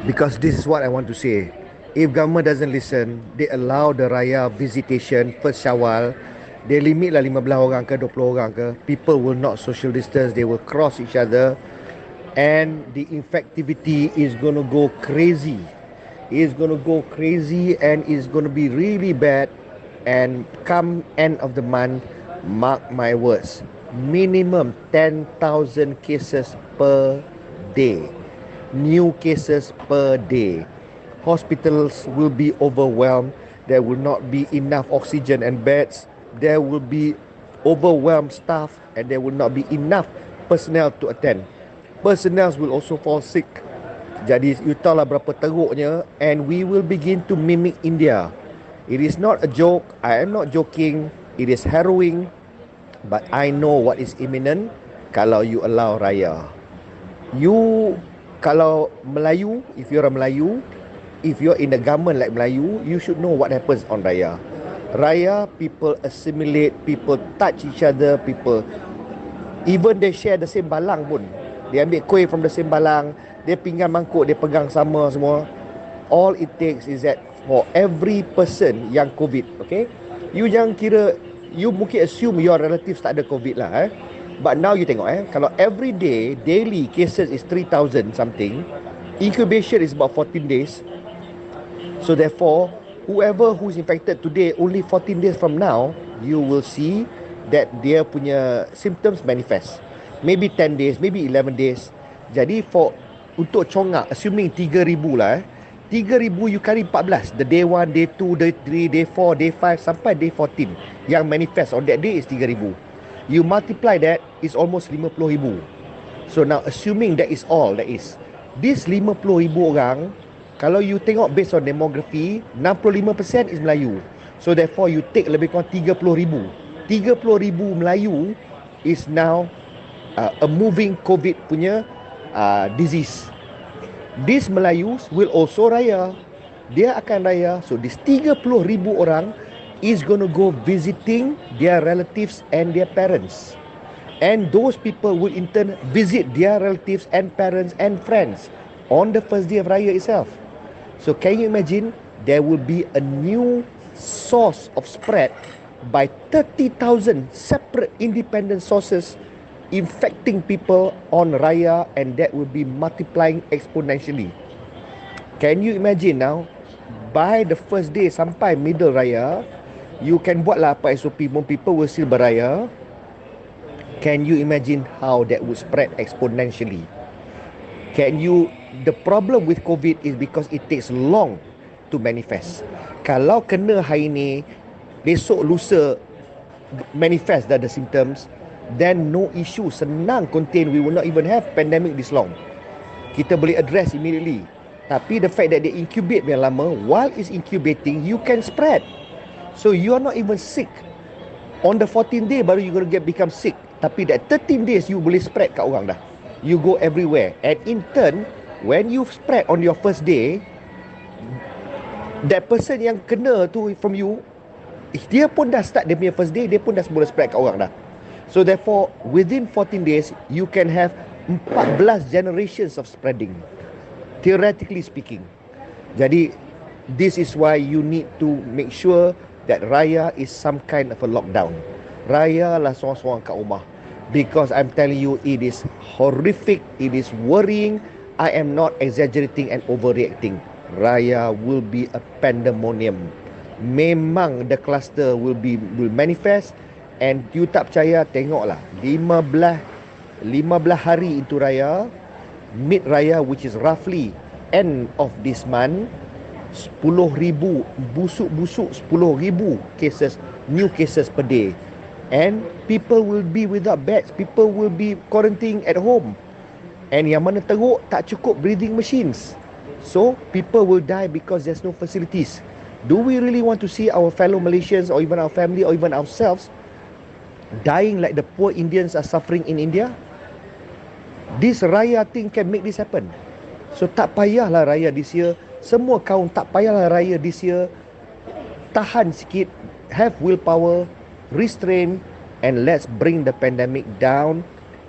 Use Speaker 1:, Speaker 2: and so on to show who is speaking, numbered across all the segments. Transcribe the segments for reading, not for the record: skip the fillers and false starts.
Speaker 1: Because this is what I want to say. If government doesn't listen, they allow the raya visitation first Syawal. They limit lah 15 orang ke 20 orang ke. People will not social distance. They will cross each other. And the infectivity is going to go crazy. It's going to go crazy and it's going to be really bad. And come end of the month, mark my words, minimum 10,000 cases per day. New cases per day. Hospitals will be overwhelmed. There will not be enough oxygen and beds. There will be overwhelmed staff and there will not be enough personnel to attend. Personnel will also fall sick. Jadi you tahu lah berapa teruknya, and we will begin to mimic India. It is not a joke. I am not joking. It is harrowing. But I know what is imminent kalau you allow raya. Kalau Melayu, if you're a Melayu, if you're in the government like Melayu, you should know what happens on raya. Raya, people assimilate, people touch each other, people, even they share the same balang pun. Dia ambil kuih from the same balang, dia pinggan mangkuk, dia pegang sama semua. All it takes is that for every person yang COVID, okay? You jangan kira, you mungkin assume your relatives tak ada COVID lah, But now you tengok, kalau every day, daily cases is 3,000 something, incubation is about 14 days. So therefore, whoever who is infected today, only 14 days from now, you will see that dia punya symptoms manifest. Maybe 10 days, maybe 11 days. Jadi untuk congak, assuming 3,000 lah, 3,000 you kali 14. The day 1, day 2, day 3, day 4, day 5 sampai day 14. Yang manifest on that day is 3,000. You multiply that, is almost 50,000. So now assuming that is all that is. This 50,000 orang, kalau you tengok based on demography, 65% is Melayu. So therefore you take lebih kurang 30,000. 30,000 Melayu is now a moving COVID punya disease. These Melayus will also raya. Dia akan raya. So this 30,000 orang is going to go visiting their relatives and their parents. And those people will in turn visit their relatives and parents and friends on the first day of raya itself. So can you imagine, there will be a new source of spread by 30,000 separate independent sources infecting people on raya, and that will be multiplying exponentially. Can you imagine now, by the first day sampai middle raya, you can buatlah apa SOP, people will still beraya. Can you imagine how that would spread exponentially? The problem with COVID is because it takes long to manifest. Kalau kena hari ni, besok lusa manifest the symptoms, then no issue, senang contain. We will not even have pandemic this long. Kita boleh address immediately. Tapi the fact that they incubate yang lama, while it's incubating, you can spread. So you are not even sick. On the 14th day baru you going to become sick. Tapi that 13 days you boleh spread kat orang dah. You go everywhere. And in turn, when you spread on your first day, that person yang kena tu from you, dia pun dah start dia punya first day, dia pun dah boleh spread kat orang dah. So therefore, within 14 days, you can have 14 generations of spreading, theoretically speaking. Jadi, this is why you need to make sure that raya is some kind of a lockdown. Raya lah seorang-seorang kat rumah. Because I'm telling you, it is horrific, it is worrying. I am not exaggerating and overreacting. Raya will be a pandemonium. Memang the cluster will manifest. And you tak percaya, tengoklah 15 hari into raya, mid raya, which is roughly end of this month, 10,000 busuk-busuk 10,000 cases, new cases per day. And people will be without beds, people will be quarantining at home. And yang mana teruk, tak cukup breathing machines. So people will die because there's no facilities. Do we really want to see our fellow Malaysians or even our family or even ourselves dying like the poor Indians are suffering in India? This raya thing can make this happen. So tak payahlah raya this year. Semua kaum tak payahlah raya this year. Tahan sikit, have willpower, restrain, and let's bring the pandemic down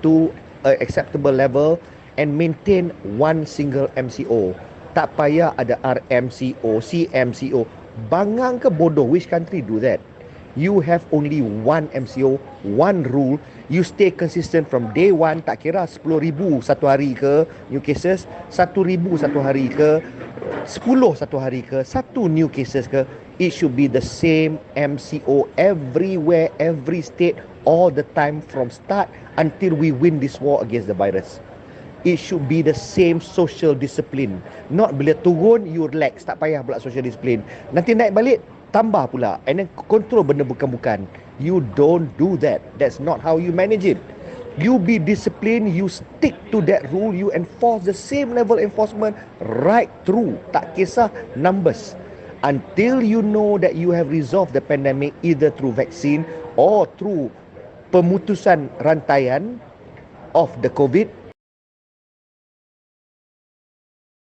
Speaker 1: to an acceptable level. and maintain one single MCO. Tak payah ada RMCO, CMCO. Bangang ke bodoh? Which country do that? You have only one MCO, one rule. You stay consistent from day one. Tak kira 10,000 satu hari ke new cases, 1,000 satu hari ke, 10 satu hari ke, 1 new cases ke. It should be the same MCO everywhere, every state, all the time from start until we win this war against the virus. It should be the same social discipline. Not bila turun, you relax. Tak payah pula social discipline. Nanti naik balik, tambah pula. And then control benda bukan-bukan. You don't do that. That's not how you manage it. You be disciplined, you stick to that rule, you enforce the same level enforcement right through. Tak kisah numbers. Until you know that you have resolved the pandemic either through vaccine or through pemutusan rantaian of the COVID,